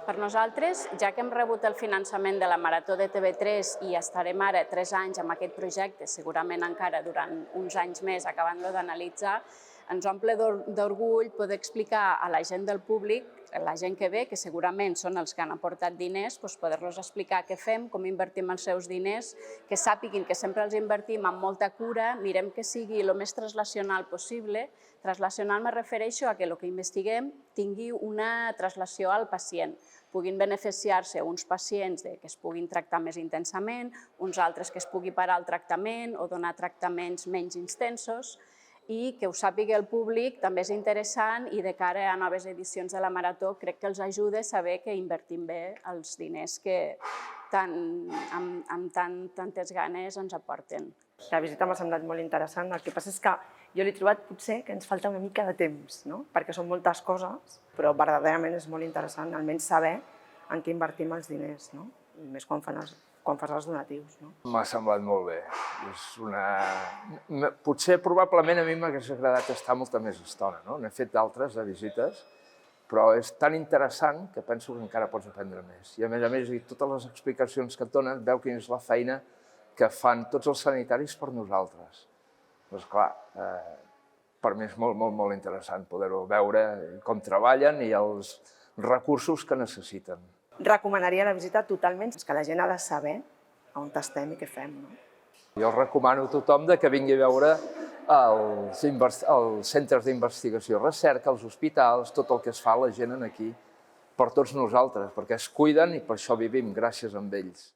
Per nosaltres, ja que hem rebut el finançament de la Marató de TV3 i estarem ara 3 anys amb aquest projecte, segurament encara durant uns anys més acabant-lo d'analitzar, ens omple d'orgull poder explicar a la gent del públic, a la gent que ve, que segurament són els que han aportat diners, poder-los explicar què fem, com invertim els seus diners, que sàpiguin que sempre els invertim amb molta cura, mirem que sigui el més translacional possible. Translacional me refereixo a que el que investiguem tingui una translació al pacient. Puguin beneficiar-se uns pacients que es puguin tractar més intensament, uns altres que es pugui parar el tractament o donar tractaments menys intensos, i que ho sàpiga el públic també és interessant i de cara a noves edicions de la Marató crec que els ajuda a saber que invertim bé els diners que amb tantes ganes ens aporten. La visita m'ha semblat molt interessant, el que passa és que jo l'he trobat potser que ens falta una mica de temps, perquè són moltes coses, però verdaderament és molt interessant almenys saber en què invertim els diners, més quan fas els donatius. M'ha semblat molt bé. Potser, probablement, a mi m'hagués agradat estar molta més estona. N'he fet d'altres, de visites, però és tan interessant que penso que encara pots aprendre més. I a més, totes les explicacions que et donen, veu quina és la feina que fan tots els sanitaris per nosaltres. Doncs clar, per mi és molt, molt, molt interessant poder-ho veure, com treballen i els recursos que necessiten. Recomanaria la visita totalment, és que la gent ha de saber on estem i què fem. Jo recomano a tothom que vingui a veure els centres d'investigació i recerca, els hospitals, tot el que es fa la gent aquí per tots nosaltres, perquè es cuiden i per això vivim, gràcies a ells.